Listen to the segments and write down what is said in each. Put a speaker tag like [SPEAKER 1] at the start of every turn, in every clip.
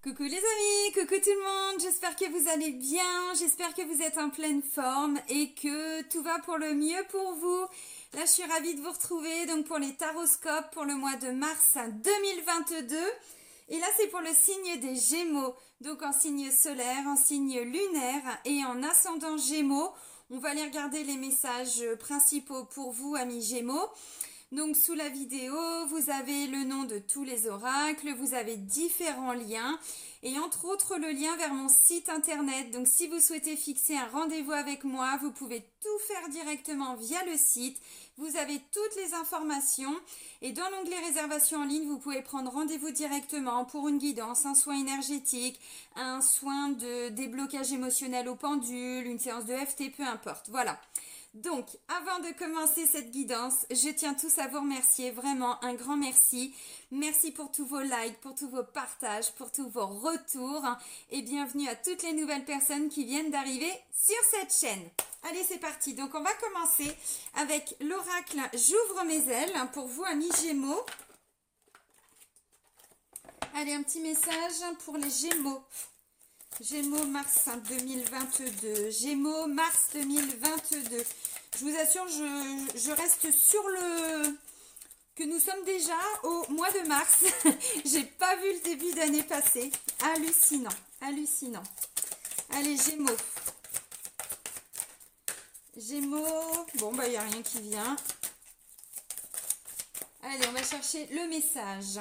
[SPEAKER 1] Coucou les amis, coucou tout le monde, j'espère que vous allez bien, j'espère que vous êtes en pleine forme et que tout va pour le mieux pour vous. Là je suis ravie de vous retrouver donc pour les taroscopes pour le mois de mars 2022 et là c'est pour le signe des Gémeaux, donc en signe solaire, en signe lunaire et en ascendant Gémeaux. On va aller regarder les messages principaux pour vous amis Gémeaux. Donc sous la vidéo, vous avez le nom de tous les oracles, vous avez différents liens et entre autres le lien vers mon site internet. Donc si vous souhaitez fixer un rendez-vous avec moi, vous pouvez tout faire directement via le site. Vous avez toutes les informations et dans l'onglet réservation en ligne, vous pouvez prendre rendez-vous directement pour une guidance, un soin énergétique, un soin de déblocage émotionnel au pendule, une séance de FT, peu importe. Voilà. Donc, avant de commencer cette guidance, je tiens tous à vous remercier, vraiment un grand merci. Merci pour tous vos likes, pour tous vos partages, pour tous vos retours et bienvenue à toutes les nouvelles personnes qui viennent d'arriver sur cette chaîne. Allez, c'est parti. Donc, on va commencer avec l'oracle J'ouvre mes ailes pour vous, amis Gémeaux. Allez, un petit message pour les Gémeaux. Gémeaux mars 2022. Gémeaux mars 2022. Je vous assure, je reste sur le... que nous sommes déjà au mois de mars. J'ai pas vu le début d'année passer. Hallucinant, hallucinant. Allez, Gémeaux. Gémeaux. Bon, bah, il n'y a rien qui vient. Allez, on va chercher le message.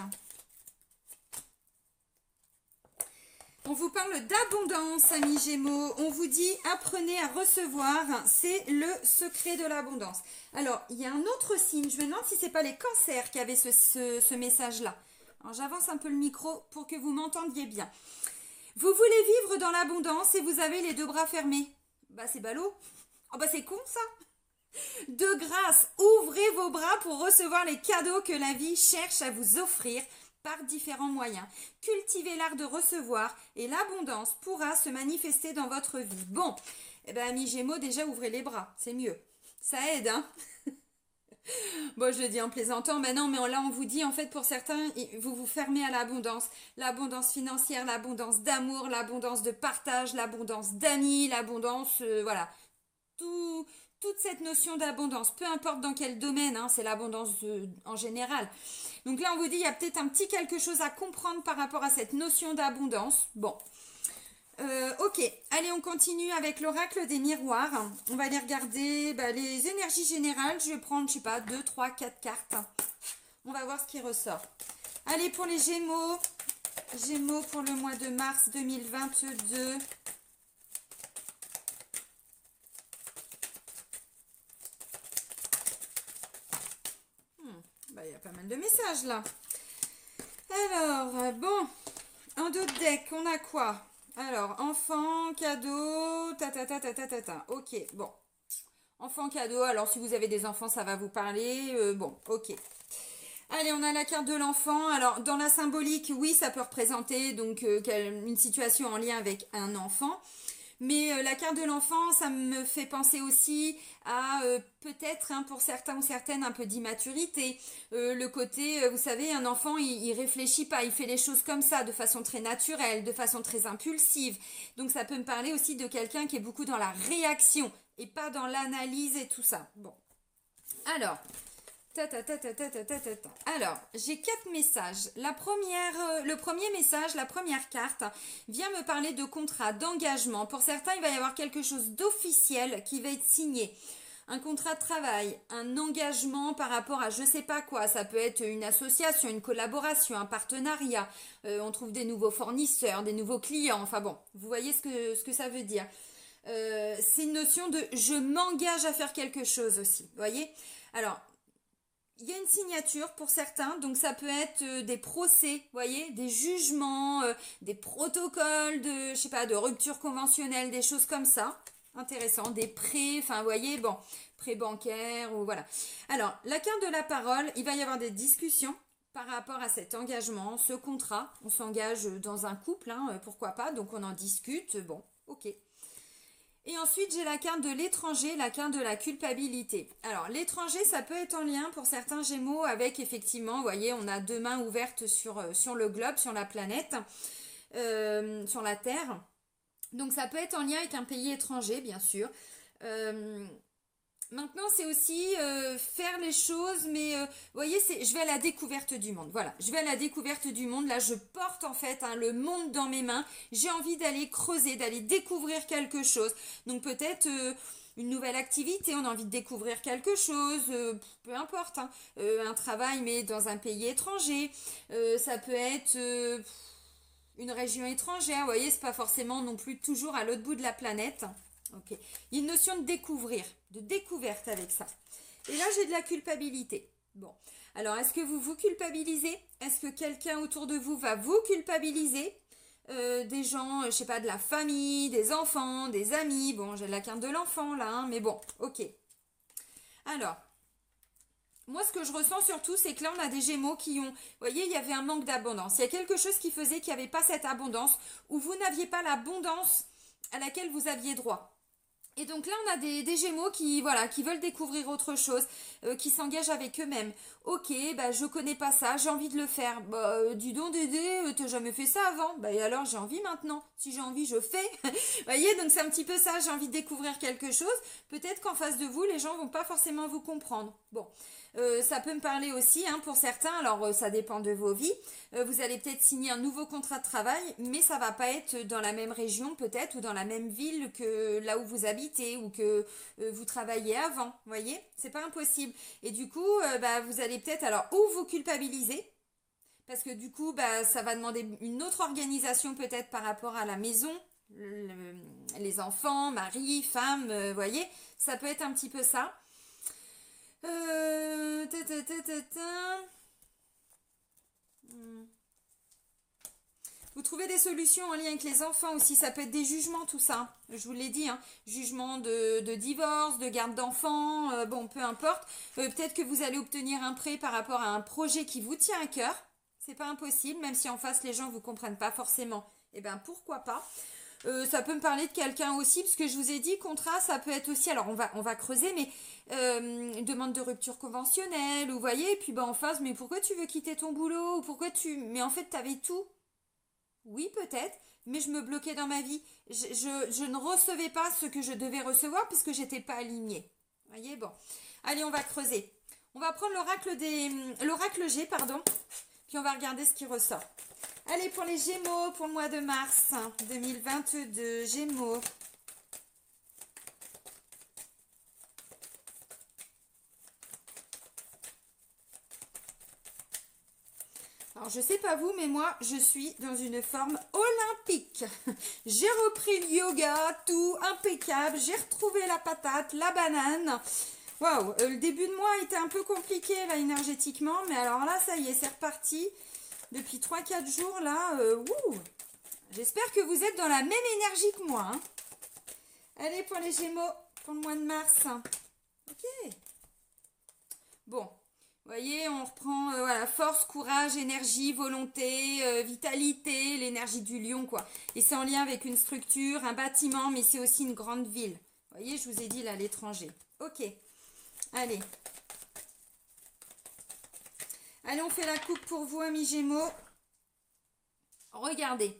[SPEAKER 1] On vous parle d'abondance, amis Gémeaux. On vous dit apprenez à recevoir. C'est le secret de l'abondance. Alors, il y a un autre signe. Je me demande si c'est pas les cancers qui avaient ce message-là. Alors, j'avance un peu le micro pour que vous m'entendiez bien. Vous voulez vivre dans l'abondance et vous avez les deux bras fermés. Bah, c'est ballot. Oh, bah, c'est con, ça. De grâce, ouvrez vos bras pour recevoir les cadeaux que la vie cherche à vous offrir par différents moyens. Cultivez l'art de recevoir et l'abondance pourra se manifester dans votre vie. Bon, eh ben, amis Gémeaux, déjà ouvrez les bras, c'est mieux. Ça aide, hein. Bon, je le dis en plaisantant, mais non, mais là on vous dit en fait pour certains, vous vous fermez à l'abondance financière, l'abondance d'amour, l'abondance de partage, l'abondance d'amis, l'abondance, voilà, tout, toute cette notion d'abondance, peu importe dans quel domaine, hein, c'est l'abondance en général. Donc là, on vous dit, il y a peut-être un petit quelque chose à comprendre par rapport à cette notion d'abondance. Bon, ok, allez, on continue avec l'oracle des miroirs. On va aller regarder les énergies générales. Je vais prendre, je sais pas, 2, 3, 4 cartes. On va voir ce qui ressort. Allez, pour les Gémeaux. Gémeaux pour le mois de mars 2022. Il y a pas mal de messages là. Alors, bon, en dos de deck, on a quoi? Alors, enfant, cadeau, ta. Ok, bon. Enfant, cadeau, alors si vous avez des enfants, ça va vous parler. Bon, ok. Allez, on a la carte de l'enfant. Alors, dans la symbolique, oui, ça peut représenter donc une situation en lien avec un enfant. Mais la carte de l'enfant, ça me fait penser aussi à peut-être pour certains ou certaines un peu d'immaturité. Le côté, vous savez, un enfant, il réfléchit pas, il fait les choses comme ça, de façon très naturelle, de façon très impulsive. Donc ça peut me parler aussi de quelqu'un qui est beaucoup dans la réaction et pas dans l'analyse et tout ça. Bon. Alors, alors, j'ai 4 messages. Le premier message, la première carte, vient me parler de contrat, d'engagement. Pour certains, il va y avoir quelque chose d'officiel qui va être signé. Un contrat de travail, un engagement par rapport à je sais pas quoi. Ça peut être une association, une collaboration, un partenariat. On trouve des nouveaux fournisseurs, des nouveaux clients. Enfin bon, vous voyez ce que ça veut dire. C'est une notion de je m'engage à faire quelque chose aussi. Vous voyez? Alors, il y a une signature pour certains, donc ça peut être des procès, voyez, des jugements, des protocoles de, je sais pas, de rupture conventionnelle, des choses comme ça. Intéressant, des prêts, enfin, vous voyez, bon, prêts bancaires ou voilà. Alors, la carte de la parole, il va y avoir des discussions par rapport à cet engagement, ce contrat. On s'engage dans un couple, hein, pourquoi pas, donc on en discute, bon, ok. Et ensuite, j'ai la carte de l'étranger, la carte de la culpabilité. Alors, l'étranger, ça peut être en lien pour certains Gémeaux avec, effectivement, vous voyez, on a deux mains ouvertes sur le globe, sur la planète. sur la terre. Donc ça peut être en lien avec un pays étranger, bien sûr. Maintenant, c'est aussi faire les choses, mais vous voyez, je vais à la découverte du monde. Voilà, je vais à la découverte du monde. Là, je porte en fait le monde dans mes mains. J'ai envie d'aller creuser, d'aller découvrir quelque chose. Donc peut-être une nouvelle activité, on a envie de découvrir quelque chose, peu importe. Hein. Un travail, mais dans un pays étranger. Ça peut être une région étrangère. Vous voyez, c'est pas forcément non plus toujours à l'autre bout de la planète. Ok. Il y a une notion de découvrir, de découverte avec ça. Et là, j'ai de la culpabilité. Bon. Alors, est-ce que vous vous culpabilisez? Est-ce que quelqu'un autour de vous va vous culpabiliser? Des gens, je sais pas, de la famille, des enfants, des amis. Bon, j'ai la carte de l'enfant là, hein, mais bon, ok. Alors, moi, ce que je ressens surtout, c'est que là, on a des Gémeaux qui ont... Vous voyez, il y avait un manque d'abondance. Il y a quelque chose qui faisait qu'il n'y avait pas cette abondance, ou vous n'aviez pas l'abondance à laquelle vous aviez droit. Et donc là, on a des Gémeaux qui, voilà, qui veulent découvrir autre chose, qui s'engagent avec eux-mêmes. Ok, bah je connais pas ça, j'ai envie de le faire. Bah dis donc Dédé, t'as jamais fait ça avant. Bah et alors j'ai envie maintenant. Si j'ai envie, je fais. Vous voyez, donc c'est un petit peu ça, j'ai envie de découvrir quelque chose. Peut-être qu'en face de vous, les gens vont pas forcément vous comprendre. Bon. Ça peut me parler aussi hein, pour certains, alors ça dépend de vos vies. Vous allez peut-être signer un nouveau contrat de travail, mais ça va pas être dans la même région peut-être ou dans la même ville que là où vous habitez ou que vous travaillez avant. Vous voyez, c'est pas impossible. Et du coup, bah, vous allez peut-être alors ou vous culpabiliser. Parce que du coup, bah, ça va demander une autre organisation peut-être par rapport à la maison, les enfants, mari, femme, voyez, ça peut être un petit peu ça. Euh, ta, ta, ta, ta, ta. Vous trouvez des solutions en lien avec les enfants aussi, ça peut être des jugements tout ça, je vous l'ai dit, hein. Jugement de divorce, de garde d'enfants, bon peu importe. Peut-être que vous allez obtenir un prêt par rapport à un projet qui vous tient à cœur, c'est pas impossible, même si en face les gens vous comprennent pas forcément, et ben pourquoi pas. Ça peut me parler de quelqu'un aussi, parce que je vous ai dit, contrat, ça peut être aussi, alors on va creuser, mais une demande de rupture conventionnelle, vous voyez, et puis bah, en face, mais pourquoi tu veux quitter ton boulot, ou pourquoi tu... Mais en fait, t'avais tout. Oui, peut-être, mais je me bloquais dans ma vie. Je ne recevais pas ce que je devais recevoir, parce que j'étais pas alignée. Vous voyez, bon. Allez, on va creuser. On va prendre l'oracle G, pardon, puis on va regarder ce qui ressort. Allez, pour les Gémeaux, pour le mois de mars 2022, Gémeaux. Alors, je sais pas vous, mais moi, je suis dans une forme olympique. J'ai repris le yoga, tout impeccable. J'ai retrouvé la patate, la banane. Waouh, le début de mois était un peu compliqué, là, énergétiquement. Mais alors là, ça y est, c'est reparti. Depuis 3-4 jours, là, j'espère que vous êtes dans la même énergie que moi. Hein. Allez, pour les Gémeaux, pour le mois de mars. Ok. Bon, vous voyez, on reprend voilà, force, courage, énergie, volonté, vitalité, l'énergie du lion, quoi. Et c'est en lien avec une structure, un bâtiment, mais c'est aussi une grande ville. Vous voyez, je vous ai dit, là, l'étranger. Ok. Allez. Allez, on fait la coupe pour vous, amis Gémeaux. Regardez.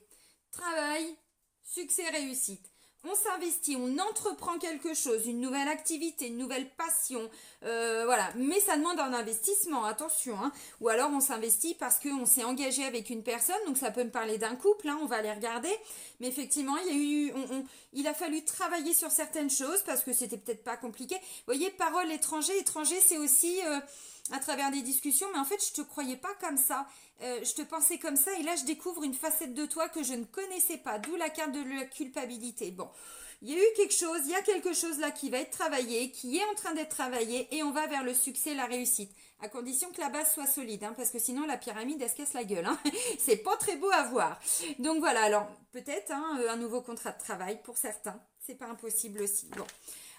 [SPEAKER 1] Travail, succès, réussite. On s'investit, on entreprend quelque chose, une nouvelle activité, une nouvelle passion, voilà. Mais ça demande un investissement, attention. Hein. Ou alors on s'investit parce qu'on s'est engagé avec une personne, donc ça peut me parler d'un couple, hein, on va les regarder. Mais effectivement, il a fallu travailler sur certaines choses parce que c'était peut-être pas compliqué. Vous voyez, parole étranger, c'est aussi... à travers des discussions, mais en fait, je te croyais pas comme ça. Je te pensais comme ça, et là, je découvre une facette de toi que je ne connaissais pas, d'où la carte de la culpabilité. Bon, il y a eu quelque chose, il y a quelque chose là qui va être travaillé, qui est en train d'être travaillé, et on va vers le succès, la réussite. À condition que la base soit solide, hein, parce que sinon, la pyramide, elle se casse la gueule. Hein. C'est pas très beau à voir. Donc voilà, alors, peut-être hein, un nouveau contrat de travail pour certains. C'est pas impossible aussi. Bon.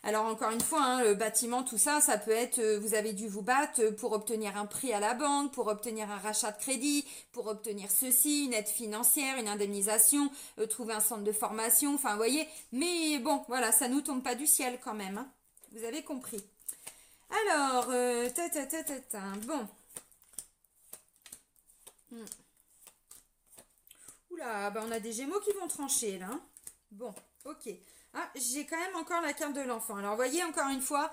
[SPEAKER 1] Alors encore une fois, hein, le bâtiment, tout ça, ça peut être, vous avez dû vous battre pour obtenir un prêt à la banque, pour obtenir un rachat de crédit, pour obtenir ceci, une aide financière, une indemnisation, trouver un centre de formation, enfin vous voyez. Mais bon, voilà, ça nous tombe pas du ciel quand même. Hein. Vous avez compris. Alors, bon. Oula, bah on a des Gémeaux qui vont trancher là. Hein. Bon, ok. Ah, j'ai quand même encore la carte de l'enfant. Alors, vous voyez, encore une fois,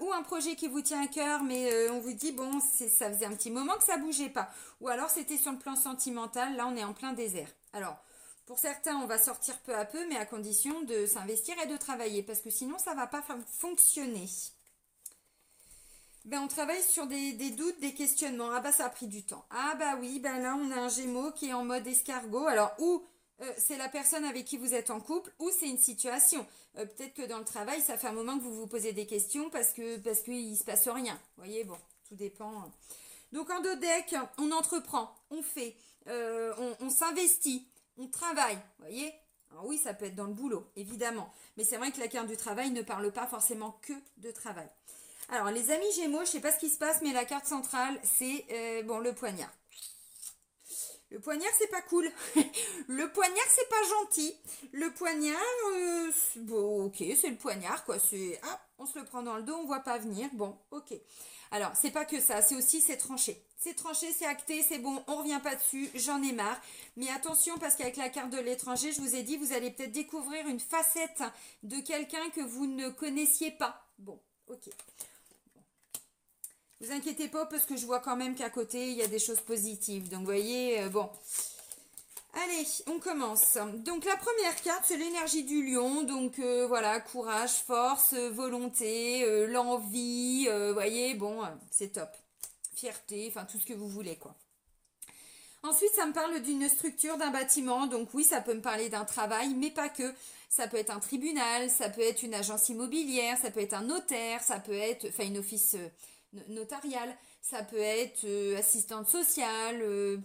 [SPEAKER 1] ou un projet qui vous tient à cœur, mais on vous dit, bon, ça faisait un petit moment que ça bougeait pas. Ou alors, c'était sur le plan sentimental. Là, on est en plein désert. Alors, pour certains, on va sortir peu à peu, mais à condition de s'investir et de travailler, parce que sinon, ça va pas fonctionner. Ben, on travaille sur des doutes, des questionnements. Ah bah ça a pris du temps. Ah bah oui, ben là on a un Gémeaux qui est en mode escargot. Alors ou c'est la personne avec qui vous êtes en couple, ou c'est une situation. Peut-être que dans le travail, ça fait un moment que vous vous posez des questions parce qu'il se passe rien. Vous voyez, bon, tout dépend. Donc en dos deck, on entreprend, on fait, on s'investit, on travaille. Vous voyez. Alors oui, ça peut être dans le boulot, évidemment. Mais c'est vrai que la carte du travail ne parle pas forcément que de travail. Alors, les amis Gémeaux, je ne sais pas ce qui se passe, mais la carte centrale, c'est bon, le poignard. Le poignard, c'est pas cool. Le poignard, c'est pas gentil. Le poignard, bon, ok, c'est le poignard, quoi. C'est, ah, on se le prend dans le dos, on voit pas venir. Bon, ok. Alors, c'est pas que ça, c'est aussi, c'est tranché. C'est tranché, c'est acté, c'est bon, on revient pas dessus, j'en ai marre. Mais attention, parce qu'avec la carte de l'étranger, je vous ai dit, vous allez peut-être découvrir une facette de quelqu'un que vous ne connaissiez pas. Bon, ok. Vous inquiétez pas parce que je vois quand même qu'à côté, il y a des choses positives. Donc, vous voyez, bon. Allez, on commence. Donc, la première carte, c'est l'énergie du lion. Donc, voilà, courage, force, volonté, l'envie. Vous voyez, bon, c'est top. Fierté, enfin, tout ce que vous voulez, quoi. Ensuite, ça me parle d'une structure, d'un bâtiment. Donc, oui, ça peut me parler d'un travail, mais pas que. Ça peut être un tribunal, ça peut être une agence immobilière, ça peut être un notaire, ça peut être, enfin, une office notariale, ça peut être assistante sociale,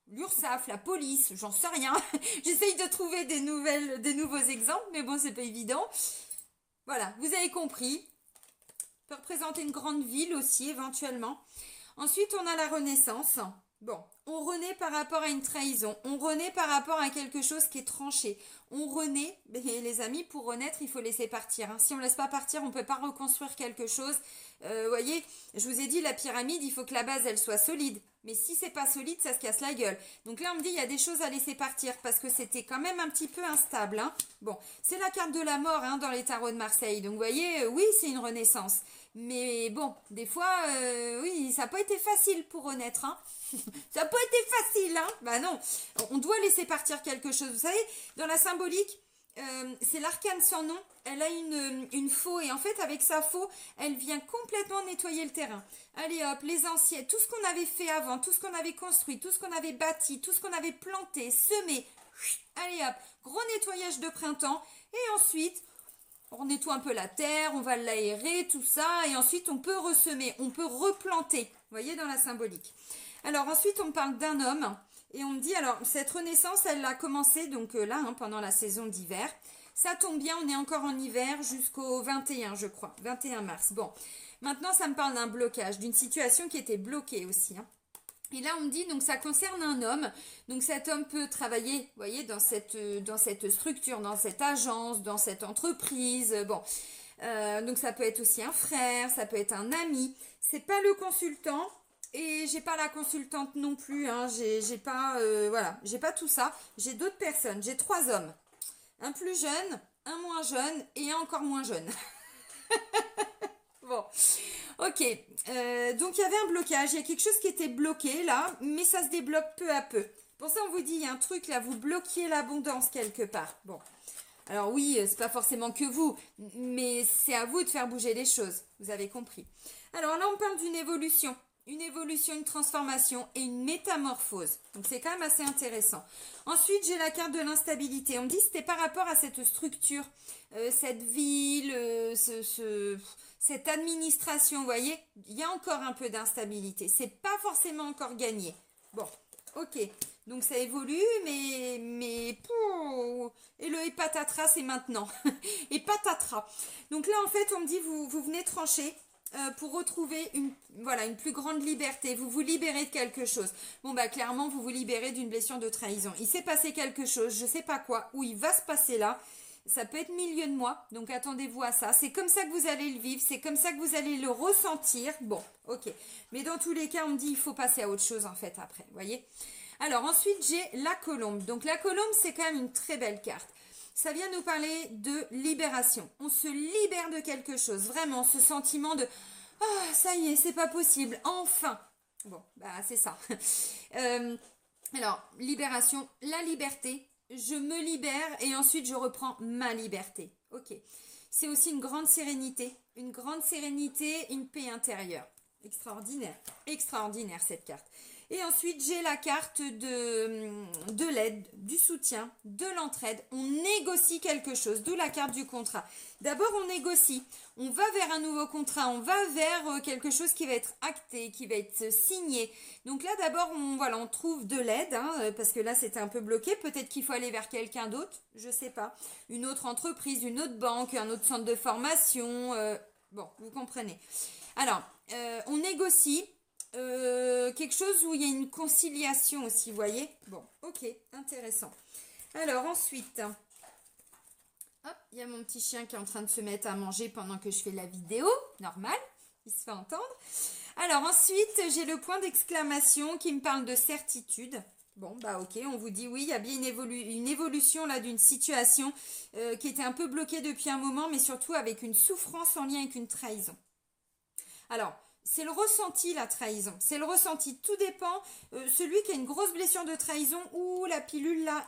[SPEAKER 1] l'URSSAF, la police, j'en sais rien. J'essaye de trouver des nouveaux exemples, mais bon, c'est pas évident. Voilà, vous avez compris. Ça peut représenter une grande ville aussi, éventuellement. Ensuite, on a la Renaissance. Bon, on renaît par rapport à une trahison. On renaît par rapport à quelque chose qui est tranché. On renaît, mais les amis, pour renaître, il faut laisser partir. Hein. Si on ne laisse pas partir, on ne peut pas reconstruire quelque chose. Vous voyez, je vous ai dit, la pyramide, il faut que la base, elle soit solide. Mais si c'est pas solide, ça se casse la gueule. Donc là, on me dit, il y a des choses à laisser partir parce que c'était quand même un petit peu instable. Hein. Bon, c'est la carte de la mort hein, dans les tarots de Marseille. Donc vous voyez, oui, c'est une renaissance. Mais bon, des fois, oui, ça n'a pas été facile pour renaître. Hein. Ça n'a pas été facile, hein. Bah non, on doit laisser partir quelque chose. Vous savez, dans la symbolique, c'est l'arcane sans nom. Elle a une faux et en fait avec sa faux, elle vient complètement nettoyer le terrain. Allez hop, les anciens, tout ce qu'on avait fait avant, tout ce qu'on avait construit, tout ce qu'on avait bâti, tout ce qu'on avait planté, semé. Allez hop, gros nettoyage de printemps et ensuite on nettoie un peu la terre, on va l'aérer, tout ça et ensuite on peut ressemer, on peut replanter. Vous voyez dans la symbolique. Alors ensuite on me parle d'un homme et on me dit alors cette renaissance elle a commencé donc là hein, pendant la saison d'hiver. Ça tombe bien, on est encore en hiver jusqu'au 21 je crois, 21 mars. Bon, maintenant ça me parle d'un blocage, d'une situation qui était bloquée aussi. Hein. Et là on me dit donc ça concerne un homme, donc cet homme peut travailler, vous voyez, dans cette structure, dans cette agence, dans cette entreprise. Bon, donc ça peut être aussi un frère, ça peut être un ami. C'est pas le consultant. Et j'ai pas la consultante non plus, hein. J'ai pas, voilà, j'ai pas tout ça. J'ai d'autres personnes, j'ai 3 hommes. Un plus jeune, un moins jeune et un encore moins jeune. Bon, ok. Donc il y avait un blocage, il y a quelque chose qui était bloqué là, mais ça se débloque peu à peu. Pour ça on vous dit, il y a un truc là, vous bloquiez l'abondance quelque part. Bon, alors oui, c'est pas forcément que vous, mais c'est à vous de faire bouger les choses, vous avez compris. Alors là on parle d'une évolution. Une évolution, une transformation et une métamorphose. Donc c'est quand même assez intéressant. Ensuite, j'ai la carte de l'instabilité. On me dit c'était par rapport à cette structure, cette ville, cette administration, vous voyez, il y a encore un peu d'instabilité. C'est pas forcément encore gagné. Bon, ok. Donc ça évolue, mais et le et patatras, c'est maintenant. Et patatras. Donc là, en fait, on me dit vous venez trancher. Pour retrouver une plus grande liberté, vous vous libérez de quelque chose. Bon bah clairement vous vous libérez d'une blessure de trahison. Il s'est passé quelque chose, je sais pas quoi, ou il va se passer là. Ça peut être milieu de mois, donc attendez-vous à ça. C'est comme ça que vous allez le vivre, c'est comme ça que vous allez le ressentir. Bon, ok. Mais dans tous les cas, on me dit il faut passer à autre chose en fait après, vous voyez. Alors ensuite, j'ai la colombe. Donc la colombe, c'est quand même une très belle carte. Ça vient nous parler de libération. On se libère de quelque chose. Vraiment, ce sentiment de ah, ça y est, c'est pas possible. Enfin. Bon, bah c'est ça. Alors, libération, la liberté. Je me libère et ensuite je reprends ma liberté. Ok. C'est aussi une grande sérénité, une paix intérieure. Extraordinaire, extraordinaire cette carte. Et ensuite, j'ai la carte de l'aide, du soutien, de l'entraide. On négocie quelque chose, d'où la carte du contrat. D'abord, on négocie. On va vers un nouveau contrat, on va vers quelque chose qui va être acté, qui va être signé. Donc là, d'abord, on trouve de l'aide, hein, parce que là, c'était un peu bloqué. Peut-être qu'il faut aller vers quelqu'un d'autre, je sais pas. Une autre entreprise, une autre banque, un autre centre de formation. Bon, vous comprenez. Alors, on négocie. Quelque chose où il y a une conciliation aussi, vous voyez. Bon, ok, intéressant. Alors ensuite, hop, il y a mon petit chien qui est en train de se mettre à manger pendant que je fais la vidéo, normal, il se fait entendre. Alors ensuite, j'ai le point d'exclamation qui me parle de certitude. Bon, bah ok, on vous dit oui, il y a bien une évolution là d'une situation qui était un peu bloquée depuis un moment, mais surtout avec une souffrance en lien avec une trahison. Alors, c'est le ressenti, la trahison. C'est le ressenti. Tout dépend. Celui qui a une grosse blessure de trahison, ou la pilule là,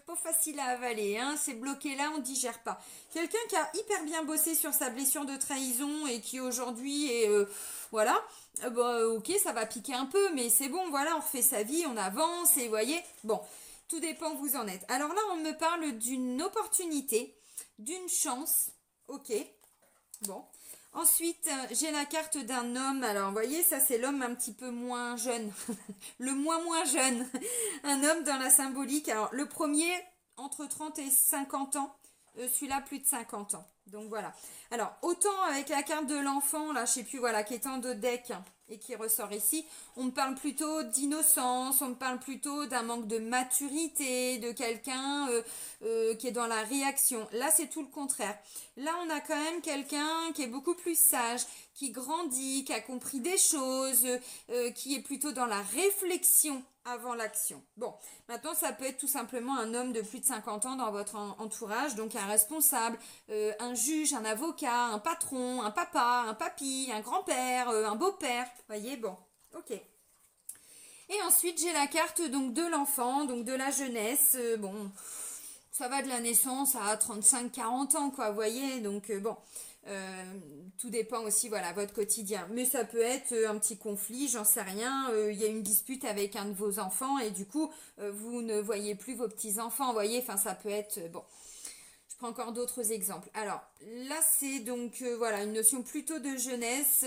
[SPEAKER 1] pas facile à avaler. Hein, c'est bloqué là, on ne digère pas. Quelqu'un qui a hyper bien bossé sur sa blessure de trahison et qui aujourd'hui est... voilà. Ok, ça va piquer un peu, mais c'est bon, voilà, on refait sa vie, on avance et vous voyez. Bon, tout dépend où vous en êtes. Alors là, on me parle d'une opportunité, d'une chance. Ok, bon. Ensuite, j'ai la carte d'un homme. Alors, vous voyez, ça, c'est l'homme un petit peu moins jeune. Le moins jeune. Un homme dans la symbolique. Alors, le premier, entre 30 et 50 ans. Celui-là, plus de 50 ans. Donc, voilà. Alors, autant avec la carte de l'enfant, là, je sais plus, voilà, qui est en dos de deck et qui ressort ici, on me parle plutôt d'innocence, on me parle plutôt d'un manque de maturité, de quelqu'un qui est dans la réaction. Là, c'est tout le contraire. Là, on a quand même quelqu'un qui est beaucoup plus sage, qui grandit, qui a compris des choses, qui est plutôt dans la réflexion avant l'action. Bon, maintenant, ça peut être tout simplement un homme de plus de 50 ans dans votre entourage, donc un responsable, un juge, un avocat, un patron, un papa, un papy, un grand-père, un beau-père. Voyez, bon, ok. Et ensuite, j'ai la carte donc de l'enfant, donc de la jeunesse. Bon, ça va de la naissance à 35-40 ans, quoi, vous voyez. Donc, bon, tout dépend aussi, voilà, votre quotidien. Mais ça peut être un petit conflit, j'en sais rien. Il y a une dispute avec un de vos enfants et du coup, vous ne voyez plus vos petits-enfants, vous voyez. Enfin, ça peut être, bon... Encore d'autres exemples. Alors là, c'est donc voilà une notion plutôt de jeunesse.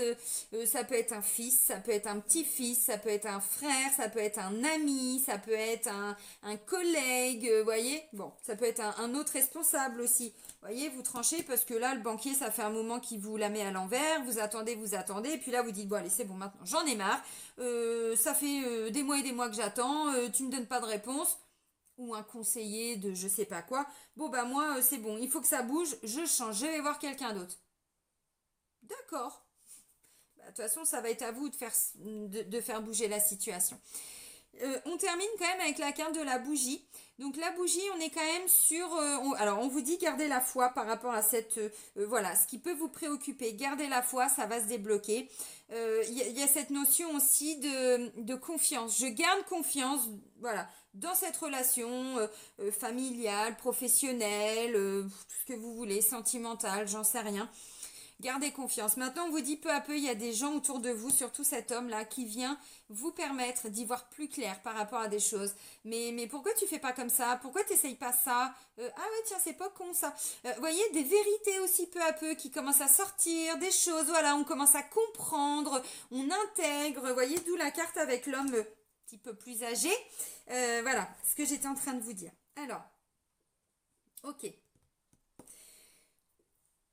[SPEAKER 1] Ça peut être un fils, ça peut être un petit-fils, ça peut être un frère, ça peut être un ami, ça peut être un collègue, voyez. Bon, ça peut être un autre responsable aussi. Voyez, vous tranchez parce que là, le banquier, ça fait un moment qu'il vous la met à l'envers. Vous attendez, et puis là, vous dites bon allez, c'est bon maintenant, j'en ai marre. Ça fait des mois et des mois que j'attends. Tu me donnes pas de réponse. Ou un conseiller de je sais pas quoi. Bon bah moi c'est bon, il faut que ça bouge, je change, je vais voir quelqu'un d'autre. D'accord. Bah, de toute façon, ça va être à vous de faire bouger la situation. On termine quand même avec la carte de la bougie. Donc la bougie, on est quand même sur... alors on vous dit gardez la foi par rapport à cette... voilà, ce qui peut vous préoccuper. Gardez la foi, ça va se débloquer. Y a cette notion aussi de confiance. Je garde confiance, voilà, dans cette relation familiale, professionnelle, tout ce que vous voulez, sentimentale, j'en sais rien. Gardez confiance. Maintenant, on vous dit peu à peu, il y a des gens autour de vous, surtout cet homme-là, qui vient vous permettre d'y voir plus clair par rapport à des choses. Mais pourquoi tu fais pas comme ça? Pourquoi tu n'essayes pas ça? Ah ouais, tiens, c'est pas con ça. Vous voyez, des vérités aussi peu à peu qui commencent à sortir, des choses, voilà, on commence à comprendre, on intègre. Vous voyez, d'où la carte avec l'homme un petit peu plus âgé. Voilà, ce que j'étais en train de vous dire. Alors, ok.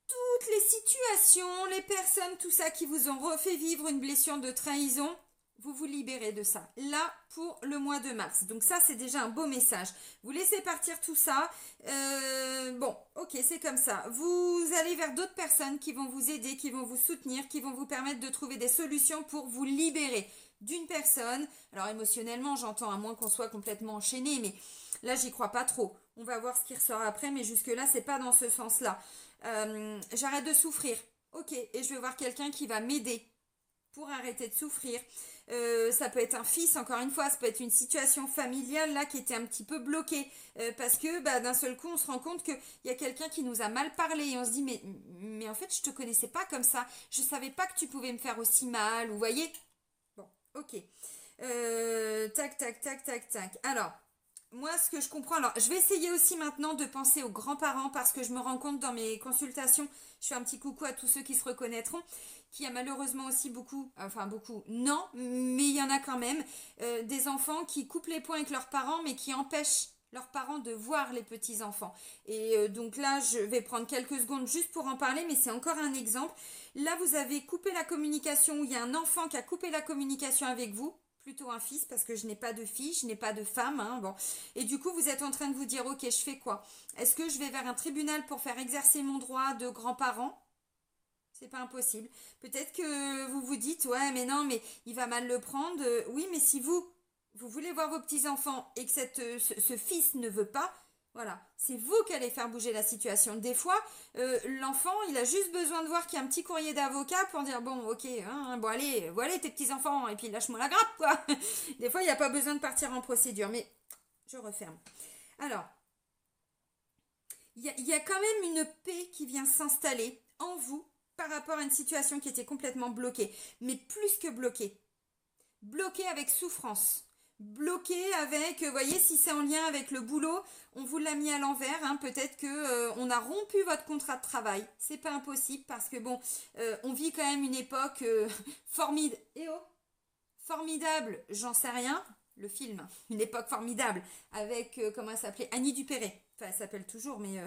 [SPEAKER 1] Toutes les situations, les personnes, tout ça qui vous ont refait vivre une blessure de trahison, vous vous libérez de ça. Là, pour le mois de mars. Donc ça, c'est déjà un beau message. Vous laissez partir tout ça. Bon, ok, c'est comme ça. Vous allez vers d'autres personnes qui vont vous aider, qui vont vous soutenir, qui vont vous permettre de trouver des solutions pour vous libérer d'une personne. Alors émotionnellement, j'entends, à moins qu'on soit complètement enchaîné, mais là, j'y crois pas trop. On va voir ce qui ressort après, mais jusque-là, c'est pas dans ce sens-là. J'arrête de souffrir. Ok, et je vais voir quelqu'un qui va m'aider pour arrêter de souffrir. Ça peut être un fils, encore une fois, ça peut être une situation familiale là qui était un petit peu bloquée parce que d'un seul coup on se rend compte qu'il y a quelqu'un qui nous a mal parlé et on se dit mais en fait je te connaissais pas comme ça, je savais pas que tu pouvais me faire aussi mal, vous voyez. Bon, ok. Tac, tac, tac, tac, tac. Alors, moi, ce que je comprends, alors je vais essayer aussi maintenant de penser aux grands-parents parce que je me rends compte dans mes consultations, je fais un petit coucou à tous ceux qui se reconnaîtront, qu'il y a malheureusement aussi beaucoup, enfin beaucoup, non, mais il y en a quand même, des enfants qui coupent les poings avec leurs parents mais qui empêchent leurs parents de voir les petits-enfants. Et donc là, je vais prendre quelques secondes juste pour en parler, mais c'est encore un exemple. Là, vous avez coupé la communication, où il y a un enfant qui a coupé la communication avec vous, plutôt un fils parce que je n'ai pas de fille, je n'ai pas de femme, hein, bon. Et du coup, vous êtes en train de vous dire, ok, je fais quoi? Est-ce que je vais vers un tribunal pour faire exercer mon droit de grands-parents? C'est pas impossible. Peut-être que vous vous dites, ouais, mais non, mais il va mal le prendre. Oui, mais si vous voulez voir vos petits-enfants et que ce fils ne veut pas, voilà, c'est vous qui allez faire bouger la situation. Des fois, l'enfant, il a juste besoin de voir qu'il y a un petit courrier d'avocat pour dire, bon, ok, hein, bon, allez, voilà tes petits-enfants, et puis lâche-moi la grappe, quoi. Des fois, il n'y a pas besoin de partir en procédure, mais je referme. Alors, il y a quand même une paix qui vient s'installer en vous par rapport à une situation qui était complètement bloquée, mais plus que bloquée. Bloquée avec souffrance. Bloqué avec, voyez, si c'est en lien avec le boulot, on vous l'a mis à l'envers, hein, peut-être que on a rompu votre contrat de travail. C'est pas impossible parce que bon, on vit quand même une époque formidable, j'en sais rien. Le film, une époque formidable, avec, comment elle s'appelait, Annie Dupéré. Enfin, elle s'appelle toujours, mais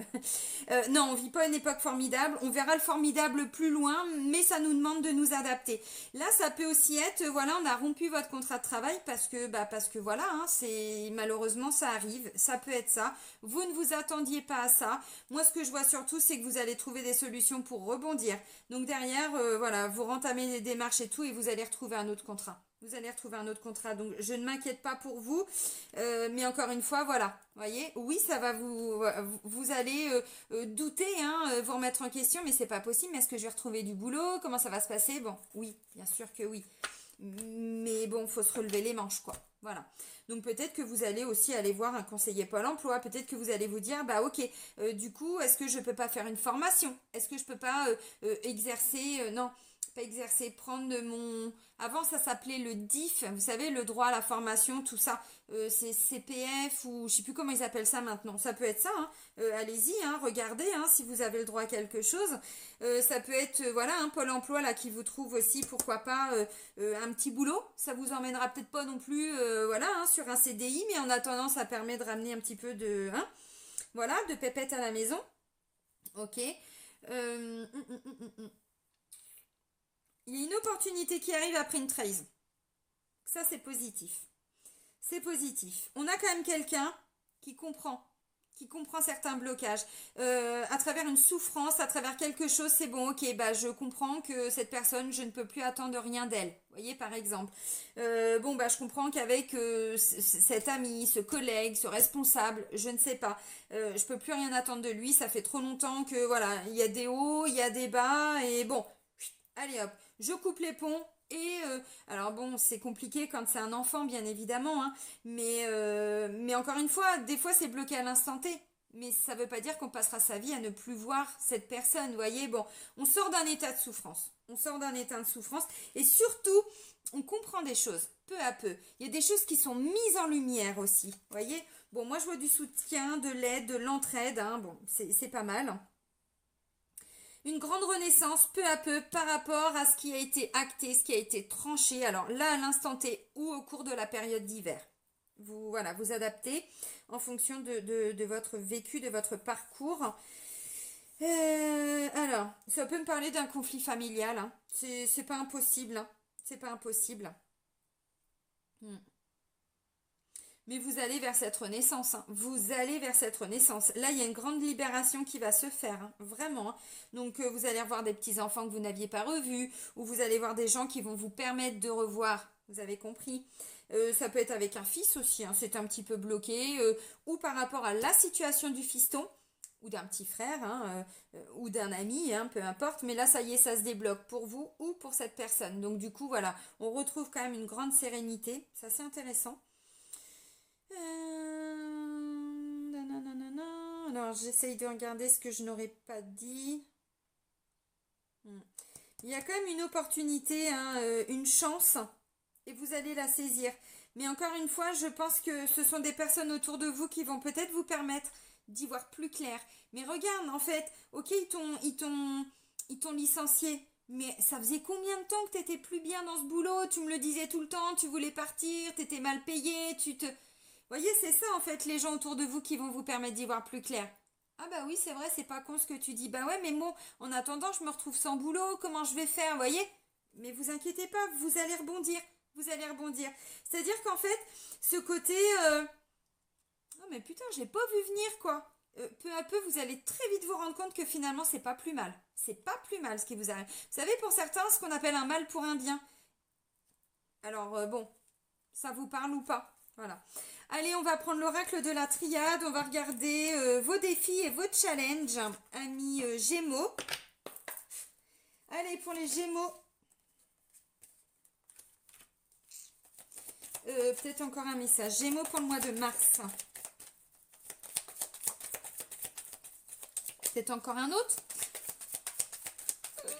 [SPEAKER 1] non, on vit pas une époque formidable. On verra le formidable plus loin, mais ça nous demande de nous adapter. Là, ça peut aussi être, voilà, on a rompu votre contrat de travail parce que voilà, hein, c'est malheureusement ça arrive. Ça peut être ça. Vous ne vous attendiez pas à ça. Moi, ce que je vois surtout, c'est que vous allez trouver des solutions pour rebondir. Donc derrière, voilà, vous rentamez les démarches et tout, et vous allez retrouver un autre contrat. Vous allez retrouver un autre contrat. Donc, je ne m'inquiète pas pour vous. Mais encore une fois, voilà. Voyez, oui, ça va vous allez douter, hein, vous remettre en question, mais c'est pas possible. Est-ce que je vais retrouver du boulot? Comment ça va se passer? Bon, oui, bien sûr que oui. Mais bon, faut se relever les manches, quoi. Voilà. Donc peut-être que vous allez aussi aller voir un conseiller Pôle emploi. Peut-être que vous allez vous dire, bah ok, du coup, est-ce que je peux pas faire une formation? Est-ce que je peux pas exercer? Non, pas exercer, prendre mon... Avant, ça s'appelait le DIF, vous savez, le droit à la formation, tout ça. C'est CPF ou je sais plus comment ils appellent ça maintenant. Ça peut être ça, hein. Allez-y, hein, regardez hein, si vous avez le droit à quelque chose. Ça peut être, voilà, un Pôle emploi là qui vous trouve aussi, pourquoi pas, un petit boulot. Ça vous emmènera peut-être pas non plus, voilà, hein, sur un CDI, mais en attendant, ça permet de ramener un petit peu de, hein, voilà, de pépette à la maison. Ok. Euh, hum, hum, hum, hum. Il y a une opportunité qui arrive après une trahison. Ça, c'est positif. C'est positif. On a quand même quelqu'un qui comprend certains blocages. À travers une souffrance, à travers quelque chose, c'est bon, ok, bah je comprends que cette personne, je ne peux plus attendre rien d'elle. Vous voyez, par exemple. Bon, bah je comprends qu'avec cet ami, ce collègue, ce responsable, je ne sais pas, je peux plus rien attendre de lui, ça fait trop longtemps que, voilà, il y a des hauts, il y a des bas, et bon, allez hop, je coupe les ponts. Et alors bon, c'est compliqué quand c'est un enfant, bien évidemment, hein, mais encore une fois, des fois c'est bloqué à l'instant T. Mais ça ne veut pas dire qu'on passera sa vie à ne plus voir cette personne. Vous voyez, bon, on sort d'un état de souffrance. On sort d'un état de souffrance. Et surtout, on comprend des choses, peu à peu. Il y a des choses qui sont mises en lumière aussi. Vous voyez, bon, moi je vois du soutien, de l'aide, de l'entraide. Hein, bon, c'est pas mal. Une grande renaissance peu à peu par rapport à ce qui a été acté, ce qui a été tranché. Alors là, à l'instant T ou au cours de la période d'hiver. Vous, voilà, vous adaptez en fonction de votre vécu, de votre parcours. Alors, ça peut me parler d'un conflit familial. Hein. C'est pas impossible. Hein. C'est pas impossible. Hmm. Mais vous allez vers cette renaissance, hein. Vous allez vers cette renaissance. Là, il y a une grande libération qui va se faire, hein. Vraiment. Hein. Donc, vous allez revoir des petits-enfants que vous n'aviez pas revus, ou vous allez voir des gens qui vont vous permettre de revoir Vous avez compris. Ça peut être avec un fils aussi, hein, c'est un petit peu bloqué, ou par rapport à la situation du fiston, ou d'un petit frère, hein, ou d'un ami, hein, peu importe. Mais là, ça y est, ça se débloque pour vous ou pour cette personne. Donc du coup, voilà, on retrouve quand même une grande sérénité. C'est assez intéressant. Nanana. Alors, j'essaye de regarder ce que je n'aurais pas dit. Il y a quand même une opportunité, hein, une chance, et vous allez la saisir. Mais encore une fois, je pense que ce sont des personnes autour de vous qui vont peut-être vous permettre d'y voir plus clair. Mais regarde, en fait, ok, ils t'ont licencié. Mais ça faisait combien de temps que tu étais plus bien dans ce boulot? Tu me le disais tout le temps, tu voulais partir, tu étais mal payé, tu te... Vous voyez, c'est ça en fait, les gens autour de vous qui vont vous permettre d'y voir plus clair. Ah bah oui, c'est vrai, c'est pas con ce que tu dis. Bah ouais, mais bon, en attendant, je me retrouve sans boulot, comment je vais faire, vous voyez? Mais vous inquiétez pas, vous allez rebondir. Vous allez rebondir. C'est-à-dire qu'en fait, ce côté... Oh mais putain, je l'ai pas vu venir, quoi. Peu à peu, vous allez très vite vous rendre compte que finalement, c'est pas plus mal. C'est pas plus mal ce qui vous arrive. Vous savez, pour certains, ce qu'on appelle un mal pour un bien. Alors, bon, ça vous parle ou pas? Voilà. Allez, on va prendre l'oracle de la triade. On va regarder vos défis et vos challenges, amis Gémeaux. Allez, pour les Gémeaux. Peut-être encore un message. Gémeaux pour le mois de mars. Peut-être encore un autre? Oui,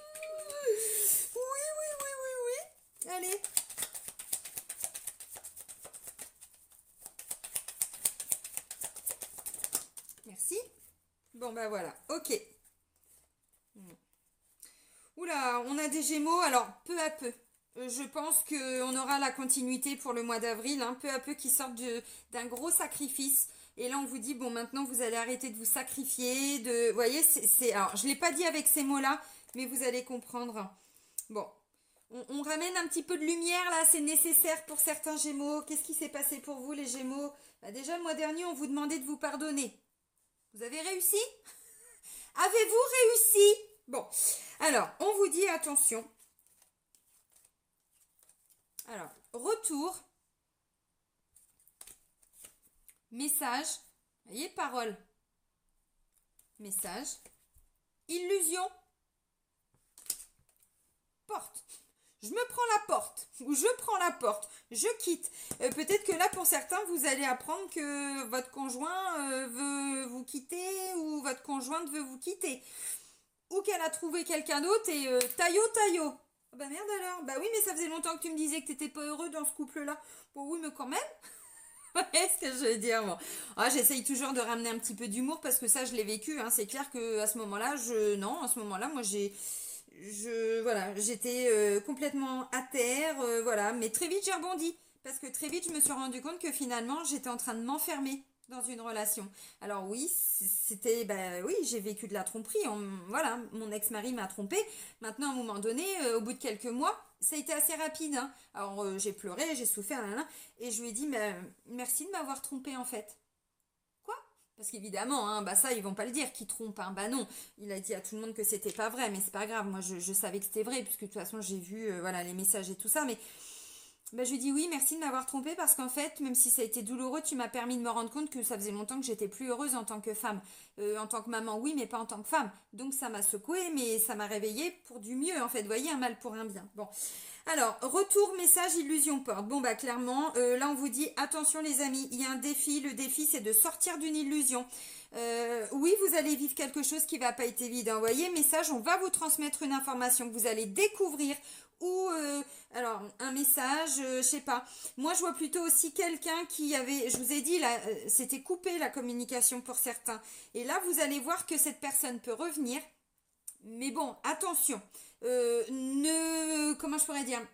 [SPEAKER 1] oui, oui, oui, oui. Allez. Merci. Bon, bah voilà. Ok. Oula, on a des Gémeaux. Alors, peu à peu. Je pense qu'on aura la continuité pour le mois d'avril, hein, peu à peu qui sortent d'un gros sacrifice. Et là, on vous dit, bon, maintenant, vous allez arrêter de vous sacrifier. Vous voyez, alors, je ne l'ai pas dit avec ces mots-là, mais vous allez comprendre. Bon, on ramène un petit peu de lumière, là, c'est nécessaire pour certains Gémeaux. Qu'est-ce qui s'est passé pour vous, les Gémeaux? Bah, déjà, le mois dernier, on vous demandait de vous pardonner. Vous avez réussi? Avez-vous réussi? Bon, alors, on vous dit, attention. Alors, retour, message, vous voyez, parole, message, illusion, porte. Je me prends la porte, ou je prends la porte, je quitte. Peut-être que là, pour certains, vous allez apprendre que votre conjoint veut vous quitter, ou votre conjointe veut vous quitter. Ou qu'elle a trouvé quelqu'un d'autre et taillot, taillot. Ah bah merde alors. Bah oui, mais ça faisait longtemps que tu me disais que t'étais pas heureux dans ce couple-là. Bon oui, mais quand même. Ouais, ce que je veux dire. Bon. Ah, j'essaye toujours de ramener un petit peu d'humour parce que ça, je l'ai vécu. Hein. C'est clair que à ce moment-là, non, à ce moment-là, moi, voilà, j'étais complètement à terre, voilà. Mais très vite, j'ai rebondi parce que très vite, je me suis rendu compte que finalement, j'étais en train de m'enfermer dans une relation. Alors oui, c'était, bah oui, j'ai vécu de la tromperie. Voilà, mon ex-mari m'a trompée. Maintenant, à un moment donné, au bout de quelques mois, ça a été assez rapide. Hein. Alors j'ai pleuré, j'ai souffert, là, là, et je lui ai dit, mais, merci de m'avoir trompée en fait. Quoi? Parce qu'évidemment, hein, bah ça, ils vont pas le dire, qui trompe, hein. Bah non, il a dit à tout le monde que c'était pas vrai, mais c'est pas grave. Moi, je savais que c'était vrai, puisque de toute façon, j'ai vu, voilà, les messages et tout ça, mais bah, je lui dis oui, merci de m'avoir trompée parce qu'en fait, même si ça a été douloureux, tu m'as permis de me rendre compte que ça faisait longtemps que j'étais plus heureuse en tant que femme. En tant que maman, oui, mais pas en tant que femme. Donc ça m'a secouée, mais ça m'a réveillée pour du mieux, en fait. Vous voyez, un mal pour un bien. Bon. Alors, retour, message, illusion, porte. Bon, bah clairement, là, on vous dit, attention les amis, il y a un défi. Le défi, c'est de sortir d'une illusion. Oui, vous allez vivre quelque chose qui va pas être évident. Vous voyez, message, on va vous transmettre une information que vous allez découvrir ou alors un message, je sais pas. Moi, je vois plutôt aussi quelqu'un qui avait, je vous ai dit là, c'était coupé la communication pour certains. Et là, vous allez voir que cette personne peut revenir. Mais bon, attention, comment je pourrais dire,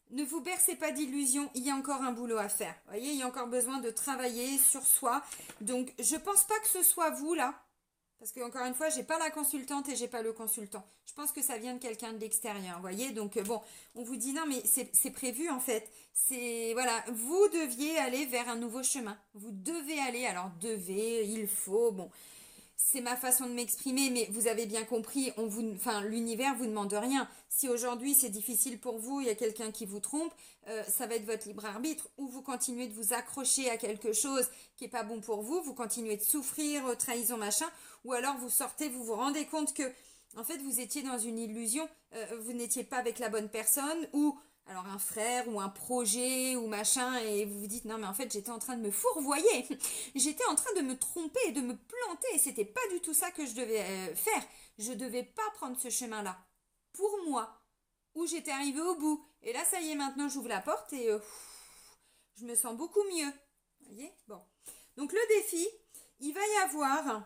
[SPEAKER 1] ne vous bercez pas d'illusions, il y a encore un boulot à faire. Vous voyez, il y a encore besoin de travailler sur soi. Donc, je pense pas que ce soit vous là. Parce que encore une fois, j'ai pas la consultante et j'ai pas le consultant. Je pense que ça vient de quelqu'un de l'extérieur, vous voyez. Donc bon, on vous dit non, mais c'est prévu en fait. C'est voilà, vous deviez aller vers un nouveau chemin. Vous devez aller, alors devez, il faut, bon. c'est ma façon de m'exprimer, mais vous avez bien compris, l'univers vous demande rien. Si aujourd'hui c'est difficile pour vous, il y a quelqu'un qui vous trompe, ça va être votre libre arbitre, ou vous continuez de vous accrocher à quelque chose qui est pas bon pour vous, vous continuez de souffrir, trahison, machin, ou alors vous sortez, vous vous rendez compte que, en fait, vous étiez dans une illusion, vous n'étiez pas avec la bonne personne, ou alors un frère ou un projet ou machin, et vous vous dites non mais en fait j'étais en train de me fourvoyer, j'étais en train de me tromper et de me planter, et c'était pas du tout ça que je devais faire. Je devais pas prendre ce chemin-là pour moi, où j'étais arrivée au bout. Et là ça y est, maintenant j'ouvre la porte et je me sens beaucoup mieux. Vous voyez? Bon. Donc le défi, il va y avoir...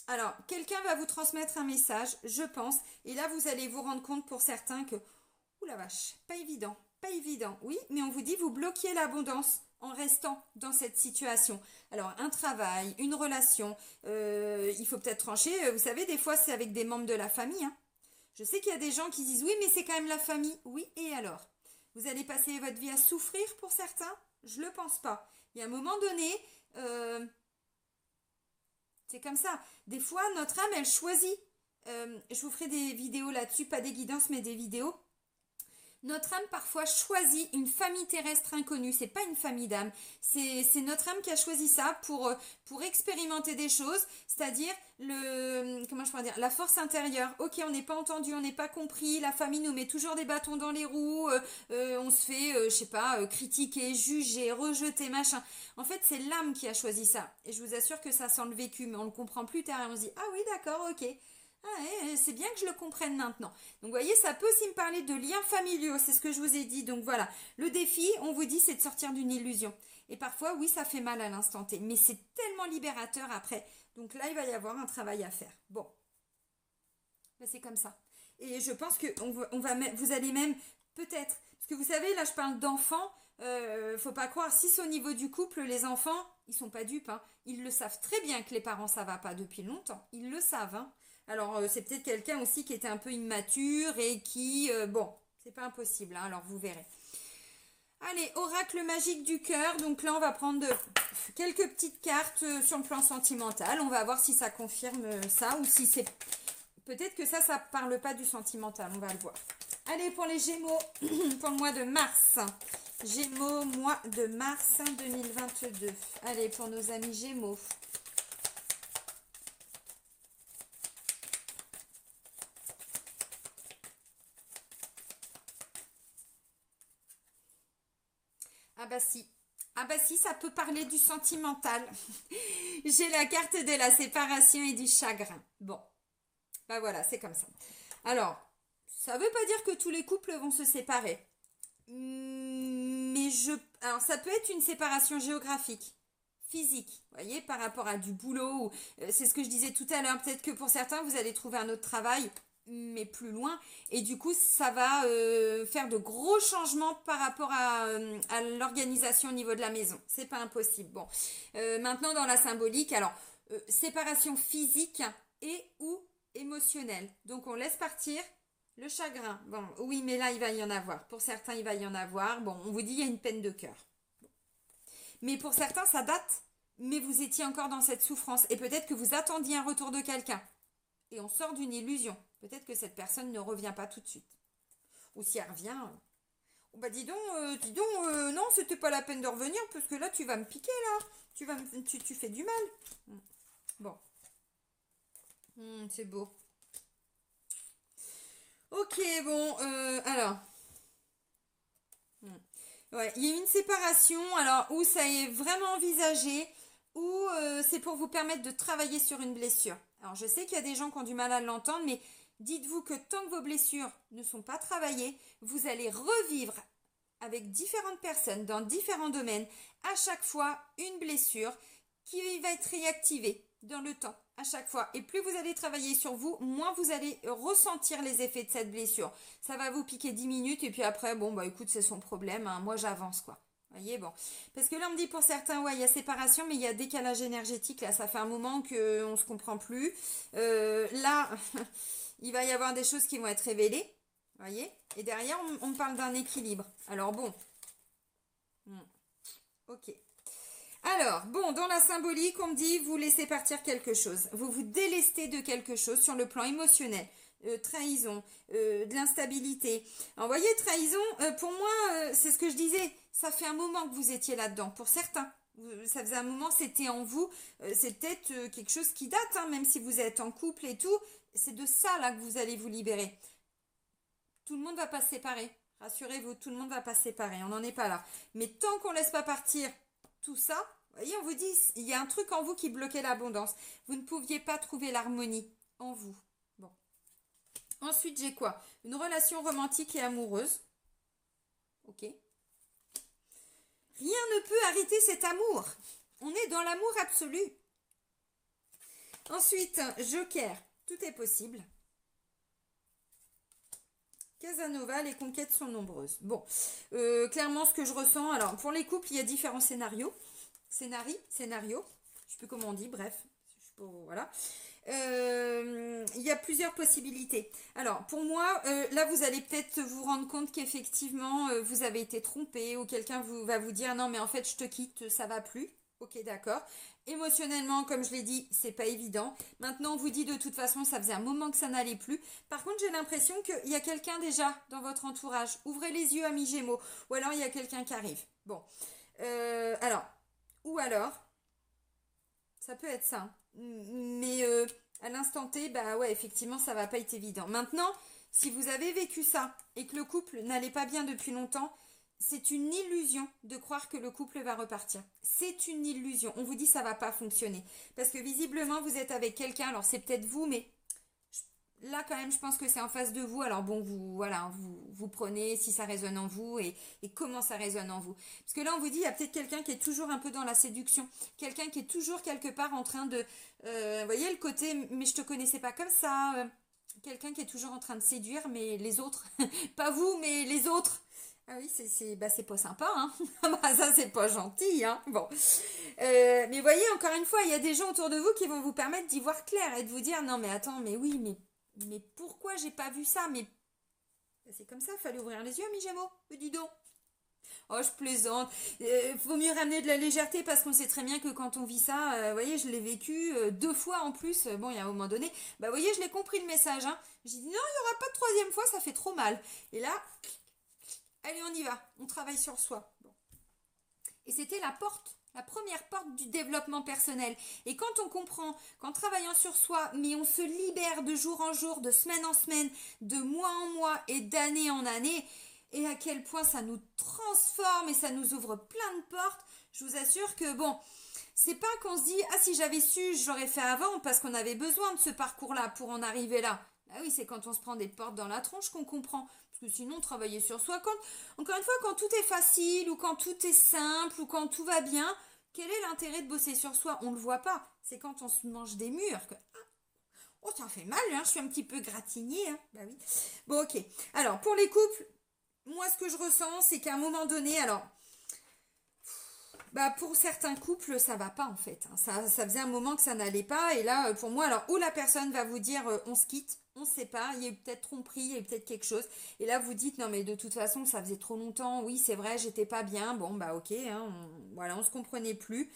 [SPEAKER 1] Alors, quelqu'un va vous transmettre un message, je pense, et là vous allez vous rendre compte pour certains que ouh la vache, pas évident, pas évident. Oui, mais on vous dit vous bloquiez l'abondance en restant dans cette situation. Alors un travail, une relation, il faut peut-être trancher. Vous savez, des fois c'est avec des membres de la famille. Hein. Je sais qu'il y a des gens qui disent oui, mais c'est quand même la famille. Oui, et alors? Vous allez passer votre vie à souffrir pour certains? Je le pense pas. Il y a un moment donné, c'est comme ça. Des fois, notre âme, elle choisit. Je vous ferai des vidéos là-dessus, pas des guidances, mais des vidéos. Notre âme parfois choisit une famille terrestre inconnue, c'est pas une famille d'âme, c'est notre âme qui a choisi ça pour expérimenter des choses, c'est-à-dire comment je pourrais dire, la force intérieure. Ok, on n'est pas entendu, on n'est pas compris, la famille nous met toujours des bâtons dans les roues, on se fait, je sais pas, critiquer, juger, rejeter, machin. En fait, c'est l'âme qui a choisi ça, et je vous assure que ça sent le vécu, mais on le comprend plus tard et on se dit, ah oui d'accord, ok. Ah, c'est bien que je le comprenne maintenant. Donc, vous voyez, ça peut aussi me parler de liens familiaux, c'est ce que je vous ai dit. Donc, voilà, le défi, on vous dit, c'est de sortir d'une illusion. Et parfois, oui, ça fait mal à l'instant T, mais c'est tellement libérateur après. Donc là, il va y avoir un travail à faire. Bon, ben, c'est comme ça. Et je pense que vous allez même, peut-être, parce que vous savez, là, je parle d'enfants, faut pas croire, si c'est au niveau du couple, les enfants, ils sont pas dupes, hein. Ils le savent très bien que les parents, ça va pas depuis longtemps. Ils le savent, hein. Alors, c'est peut-être quelqu'un aussi qui était un peu immature et qui... bon, c'est pas impossible, hein, alors vous verrez. Allez, oracle magique du cœur. Donc là, on va prendre quelques petites cartes sur le plan sentimental. On va voir si ça confirme ça ou si c'est... Peut-être que ça parle pas du sentimental, on va le voir. Allez, pour les Gémeaux, pour le mois de mars. Gémeaux, mois de mars 2022. Allez, pour nos amis Gémeaux. Ah bah si. Ah bah si, ça peut parler du sentimental. J'ai la carte de la séparation et du chagrin. Bon, bah voilà, c'est comme ça. Alors, ça veut pas dire que tous les couples vont se séparer. Mais alors ça peut être une séparation géographique, physique, vous voyez, par rapport à du boulot. C'est ce que je disais tout à l'heure. Peut-être que pour certains, vous allez trouver un autre travail, mais plus loin. Et du coup, ça va faire de gros changements par rapport à l'organisation au niveau de la maison. C'est pas impossible. Bon, maintenant dans la symbolique, alors séparation physique et ou émotionnelle. Donc on laisse partir le chagrin. Bon, oui, mais là il va y en avoir. Pour certains, il va y en avoir. Bon, on vous dit il y a une peine de cœur. Mais pour certains, ça date. Mais vous étiez encore dans cette souffrance. Et peut-être que vous attendiez un retour de quelqu'un. Et on sort d'une illusion. Peut-être que cette personne ne revient pas tout de suite. Ou si elle revient, oh bah dis donc, non, c'était pas la peine de revenir parce que là tu vas me piquer là. Tu fais du mal. Bon. C'est beau. Ok, bon, alors. Ouais, il y a une séparation, alors où ça est vraiment envisagé, ou c'est pour vous permettre de travailler sur une blessure. Alors je sais qu'il y a des gens qui ont du mal à l'entendre, mais dites-vous que tant que vos blessures ne sont pas travaillées, vous allez revivre avec différentes personnes dans différents domaines, à chaque fois une blessure qui va être réactivée dans le temps, à chaque fois. Et plus vous allez travailler sur vous, moins vous allez ressentir les effets de cette blessure. Ça va vous piquer 10 minutes et puis après, bon, bah écoute, c'est son problème, hein, moi j'avance quoi. Vous voyez, bon. Parce que là, on me dit pour certains, ouais, il y a séparation, mais il y a décalage énergétique. Là, ça fait un moment qu'on ne se comprend plus. Là, il va y avoir des choses qui vont être révélées. Vous voyez? Et derrière, on parle d'un équilibre. Alors bon. Ok. Alors, bon, dans la symbolique, on me dit, vous laissez partir quelque chose. Vous vous délestez de quelque chose sur le plan émotionnel. Trahison, de l'instabilité. Alors, vous voyez, trahison, pour moi, c'est ce que je disais. Ça fait un moment que vous étiez là-dedans. Pour certains, ça faisait un moment, c'était en vous. C'est peut-être quelque chose qui date, hein, même si vous êtes en couple et tout. C'est de ça, là, que vous allez vous libérer. Tout le monde va pas se séparer. Rassurez-vous, tout le monde va pas se séparer. On n'en est pas là. Mais tant qu'on laisse pas partir tout ça, vous voyez, on vous dit, il y a un truc en vous qui bloquait l'abondance. Vous ne pouviez pas trouver l'harmonie en vous. Bon. Ensuite, j'ai quoi? Une relation romantique et amoureuse. Ok. Rien ne peut arrêter cet amour. On est dans l'amour absolu. Ensuite, Joker. Tout est possible. Casanova, les conquêtes sont nombreuses. Bon, clairement, ce que je ressens, alors pour les couples, il y a différents scénarios. Scénario, je sais plus comment on dit, bref, voilà. Il y a plusieurs possibilités. Alors, pour moi, là, vous allez peut-être vous rendre compte qu'effectivement, vous avez été trompé ou quelqu'un va vous dire, non, mais en fait, je te quitte, ça va plus. Ok, d'accord. Émotionnellement, comme je l'ai dit, c'est pas évident. Maintenant, on vous dit de toute façon, ça faisait un moment que ça n'allait plus. Par contre, j'ai l'impression qu'il y a quelqu'un déjà dans votre entourage. Ouvrez les yeux, amis Gémeaux. Ou alors, il y a quelqu'un qui arrive. Bon. Ou alors, ça peut être ça, hein. Mais à l'instant T, bah ouais, effectivement, ça va pas être évident. Maintenant, si vous avez vécu ça et que le couple n'allait pas bien depuis longtemps, c'est une illusion de croire que le couple va repartir. C'est une illusion. On vous dit ça va pas fonctionner. Parce que visiblement, vous êtes avec quelqu'un, alors c'est peut-être vous, mais là quand même, je pense que c'est en face de vous. Alors bon, vous prenez si ça résonne en vous et comment ça résonne en vous. Parce que là, on vous dit, il y a peut-être quelqu'un qui est toujours un peu dans la séduction. Quelqu'un qui est toujours quelque part en train de... vous voyez le côté, mais je te connaissais pas comme ça. Quelqu'un qui est toujours en train de séduire, mais les autres. Pas vous, mais les autres. Ah oui, c'est pas sympa, hein. Bah ça, c'est pas gentil, hein. Bon. Mais voyez, encore une fois, il y a des gens autour de vous qui vont vous permettre d'y voir clair et de vous dire, non mais attends, mais oui, mais pourquoi j'ai pas vu ça? Mais c'est comme ça, fallait ouvrir les yeux, mes Gémeaux. Dis donc. Oh, je plaisante. Faut mieux ramener de la légèreté parce qu'on sait très bien que quand on vit ça, vous voyez, je l'ai vécu 2 fois en plus. Bon, il y a un moment donné, bah, vous voyez, je l'ai compris le message, hein. J'ai dit non, il n'y aura pas de troisième fois, ça fait trop mal. Et là, allez, on y va. On travaille sur soi. Bon. Et c'était la première porte du développement personnel. Et quand on comprend qu'en travaillant sur soi, mais on se libère de jour en jour, de semaine en semaine, de mois en mois et d'année en année, et à quel point ça nous transforme et ça nous ouvre plein de portes, je vous assure que bon, c'est pas qu'on se dit ah si j'avais su, j'aurais fait avant parce qu'on avait besoin de ce parcours-là pour en arriver là. Ah oui, c'est quand on se prend des portes dans la tronche qu'on comprend. Parce que sinon, travailler sur soi, encore une fois, quand tout est facile ou quand tout est simple ou quand tout va bien, quel est l'intérêt de bosser sur soi? On ne le voit pas. C'est quand on se mange des murs que oh, ça fait mal, hein, je suis un petit peu gratignée. Hein. Bah oui. Bon, ok. Alors, pour les couples, moi, ce que je ressens, c'est qu'à un moment donné, alors, bah, pour certains couples, ça va pas en fait. Hein. Ça faisait un moment que ça n'allait pas. Et là, pour moi, alors, où la personne va vous dire on se quitte, on se sépare, il y a eu peut-être tromperie, il y a eu peut-être quelque chose. Et là, vous dites non, mais de toute façon, ça faisait trop longtemps. Oui, c'est vrai, j'étais pas bien. Bon, bah, ok, hein, voilà, on se comprenait plus.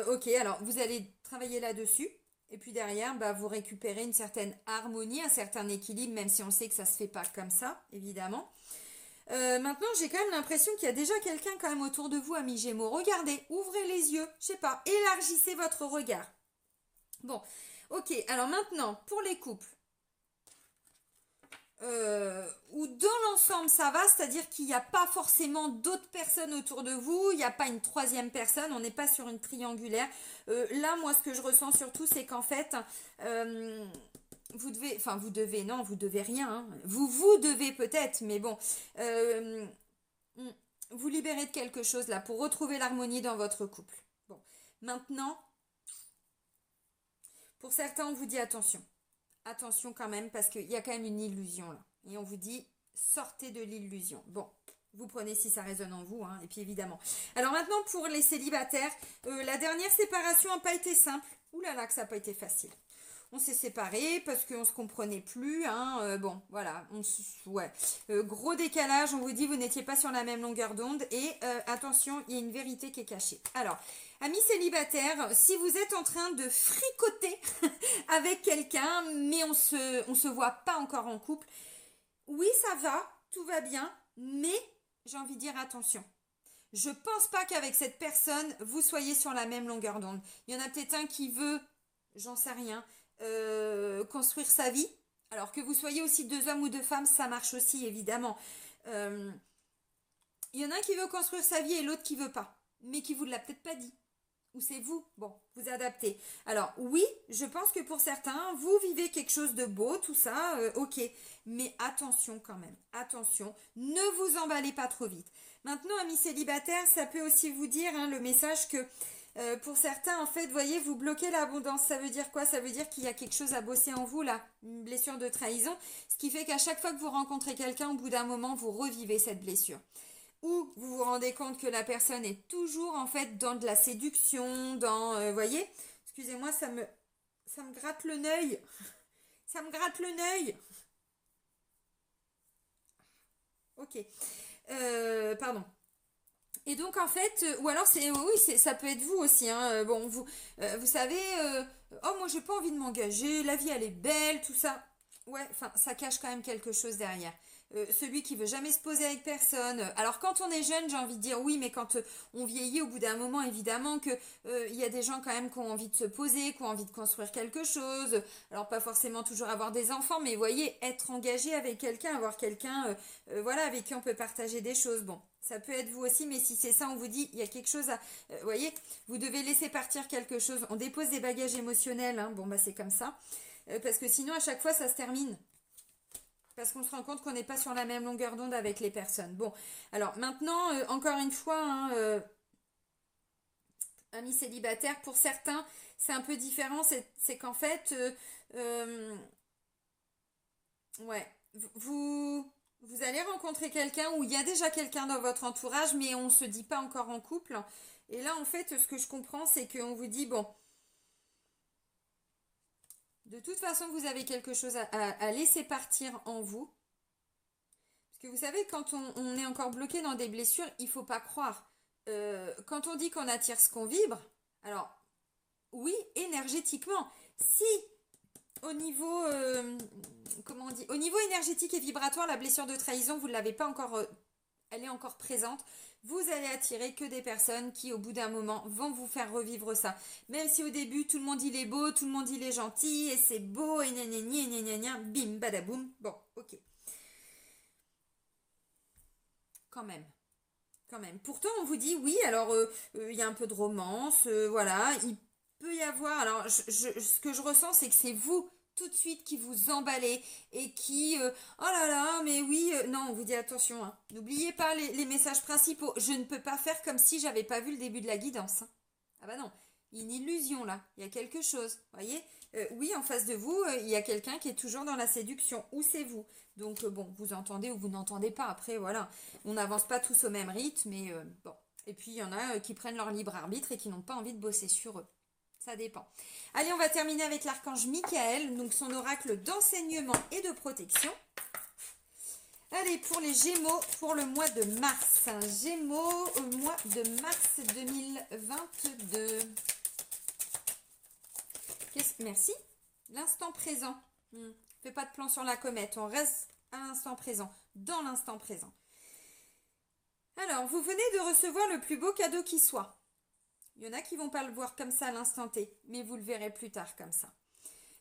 [SPEAKER 1] Ok, alors, vous allez travailler là-dessus. Et puis derrière, bah, vous récupérez une certaine harmonie, un certain équilibre, même si on sait que ça se fait pas comme ça, évidemment. Maintenant, j'ai quand même l'impression qu'il y a déjà quelqu'un quand même autour de vous, amis Gémeaux. Regardez, ouvrez les yeux, je sais pas, élargissez votre regard. Bon, ok, alors maintenant, pour les couples, où dans l'ensemble ça va, c'est-à-dire qu'il n'y a pas forcément d'autres personnes autour de vous, il n'y a pas une troisième personne, on n'est pas sur une triangulaire. Là, moi, ce que je ressens surtout, c'est qu'en fait... vous devez, non, vous devez rien. Hein. Vous devez peut-être, mais bon, vous libérez de quelque chose là pour retrouver l'harmonie dans votre couple. Bon, maintenant, pour certains, on vous dit attention. Attention quand même, parce qu'il y a quand même une illusion là. Et on vous dit, sortez de l'illusion. Bon, vous prenez si ça résonne en vous, hein, et puis évidemment. Alors maintenant, pour les célibataires, la dernière séparation n'a pas été simple. Ouh là là, que ça n'a pas été facile. On s'est séparés parce qu'on se comprenait plus. Hein, bon, voilà. Ouais. Gros décalage, on vous dit, vous n'étiez pas sur la même longueur d'onde. Et attention, il y a une vérité qui est cachée. Alors, Amis célibataires, si vous êtes en train de fricoter avec quelqu'un, mais on se voit pas encore en couple, oui, ça va, tout va bien, mais j'ai envie de dire attention. Je pense pas qu'avec cette personne, vous soyez sur la même longueur d'onde. Il y en a peut-être un qui veut, j'en sais rien, construire sa vie. Alors que vous soyez aussi 2 hommes ou 2 femmes, ça marche aussi, évidemment. Euh, il y en a un qui veut construire sa vie et l'autre qui veut pas, mais qui vous l'a peut-être pas dit. Ou c'est vous, bon, vous adaptez. Alors oui, je pense que pour certains, vous vivez quelque chose de beau, tout ça, ok. Mais attention quand même, attention, ne vous emballez pas trop vite. Maintenant, amis célibataires, ça peut aussi vous dire hein, le message que pour certains, en fait, voyez, vous bloquez l'abondance. Ça veut dire quoi? Ça veut dire qu'il y a quelque chose à bosser en vous, là, une blessure de trahison. Ce qui fait qu'à chaque fois que vous rencontrez quelqu'un, au bout d'un moment, vous revivez cette blessure. Ou vous vous rendez compte que la personne est toujours en fait dans de la séduction, voyez, excusez-moi, ça me gratte le nœud, ça me gratte le nœud. Ok, pardon. Et donc en fait, ou alors ça peut être vous aussi. Hein, bon, vous savez, oh moi j'ai pas envie de m'engager, la vie elle est belle, tout ça. Ouais, enfin ça cache quand même quelque chose derrière. Celui qui veut jamais se poser avec personne. Alors quand on est jeune, j'ai envie de dire oui, mais quand on vieillit, au bout d'un moment, évidemment que il y a des gens quand même qui ont envie de se poser, qui ont envie de construire quelque chose. Alors pas forcément toujours avoir des enfants, mais voyez, être engagé avec quelqu'un, avoir quelqu'un, voilà, avec qui on peut partager des choses. Bon, ça peut être vous aussi, mais si c'est ça, on vous dit, il y a quelque chose à, voyez, vous devez laisser partir quelque chose. On dépose des bagages émotionnels, hein. Bon bah c'est comme ça, parce que sinon à chaque fois ça se termine. Parce qu'on se rend compte qu'on n'est pas sur la même longueur d'onde avec les personnes. Bon, alors maintenant, encore une fois, hein, amis célibataires, pour certains, c'est un peu différent. C'est qu'en fait, ouais, vous allez rencontrer quelqu'un où il y a déjà quelqu'un dans votre entourage, mais on ne se dit pas encore en couple. Et là, en fait, ce que je comprends, c'est qu'on vous dit, bon, de toute façon, vous avez quelque chose à laisser partir en vous. Parce que vous savez, quand on est encore bloqué dans des blessures, il ne faut pas croire. Quand on dit qu'on attire ce qu'on vibre, alors oui, énergétiquement. Si au niveau, comment on dit, au niveau énergétique et vibratoire, la blessure de trahison, vous ne l'avez pas encore, elle est encore présente. Vous allez attirer que des personnes qui, au bout d'un moment, vont vous faire revivre ça. Même si au début, tout le monde il est beau, tout le monde il est gentil, et c'est beau, et gna gna gna gna gna gna, bim, badaboum. Bon, ok. Quand même. Quand même. Pourtant, on vous dit oui, alors il y a un peu de romance, voilà, il peut y avoir. Alors, ce que je ressens, c'est que c'est vous tout de suite qui vous emballez et qui, oh là là, mais oui, non, on vous dit attention, hein. N'oubliez pas les messages principaux. Je ne peux pas faire comme si j'avais pas vu le début de la guidance, hein. Ah bah non, une illusion là, il y a quelque chose, voyez. Oui, en face de vous, il y a quelqu'un qui est toujours dans la séduction, ou c'est vous. Donc bon, vous entendez ou vous n'entendez pas. Après, voilà, on n'avance pas tous au même rythme, mais bon. Et puis il y en a qui prennent leur libre arbitre et qui n'ont pas envie de bosser sur eux. Ça dépend. Allez, on va terminer avec l'archange Michael, donc son oracle d'enseignement et de protection. Allez, pour les Gémeaux, pour le mois de mars. Gémeaux, mois de mars 2022. Merci. L'instant présent. Fais pas de plan sur la comète. On reste à l'instant présent. Dans l'instant présent. Alors, vous venez de recevoir le plus beau cadeau qui soit. Il y en a qui vont pas le voir comme ça à l'instant T, mais vous le verrez plus tard comme ça.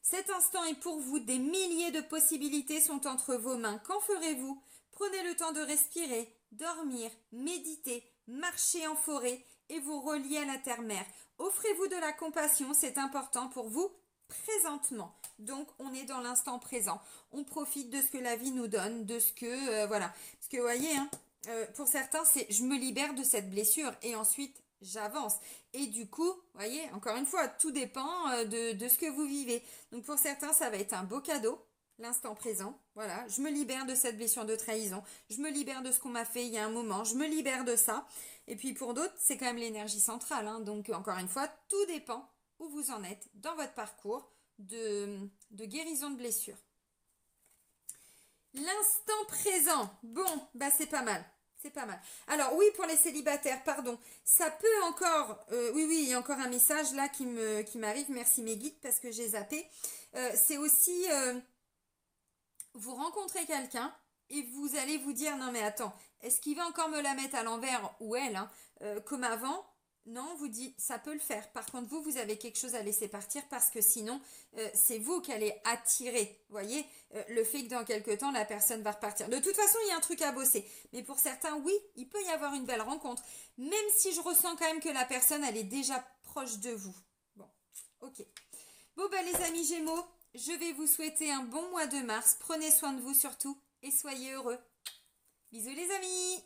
[SPEAKER 1] Cet instant est pour vous. Des milliers de possibilités sont entre vos mains. Qu'en ferez-vous? Prenez le temps de respirer, dormir, méditer, marcher en forêt et vous relier à la terre-mère. Offrez-vous de la compassion, c'est important pour vous présentement. Donc, on est dans l'instant présent. On profite de ce que la vie nous donne, de ce que, voilà. Parce que, vous voyez, hein, pour certains, c'est je me libère de cette blessure et ensuite, j'avance. Et du coup, vous voyez, encore une fois, tout dépend de ce que vous vivez. Donc, pour certains, ça va être un beau cadeau. L'instant présent, voilà, je me libère de cette blessure de trahison, je me libère de ce qu'on m'a fait il y a un moment, je me libère de ça. Et puis pour d'autres, c'est quand même l'énergie centrale, hein. Donc encore une fois, tout dépend où vous en êtes dans votre parcours de guérison de blessure. L'instant présent, bon, bah c'est pas mal. C'est pas mal. Alors oui, pour les célibataires, pardon, ça peut encore, oui, oui, il y a encore un message là qui m'arrive, merci mes guides parce que j'ai zappé. C'est aussi, vous rencontrez quelqu'un et vous allez vous dire, non mais attends, est-ce qu'il va encore me la mettre à l'envers ou elle, hein, comme avant? Non, on vous dit, ça peut le faire. Par contre, vous avez quelque chose à laisser partir parce que sinon, c'est vous qui allez attirer, voyez, le fait que dans quelque temps, la personne va repartir. De toute façon, il y a un truc à bosser. Mais pour certains, oui, il peut y avoir une belle rencontre. Même si je ressens quand même que la personne, elle est déjà proche de vous. Bon, ok. Bon, ben les amis Gémeaux, je vais vous souhaiter un bon mois de mars. Prenez soin de vous surtout et soyez heureux. Bisous les amis!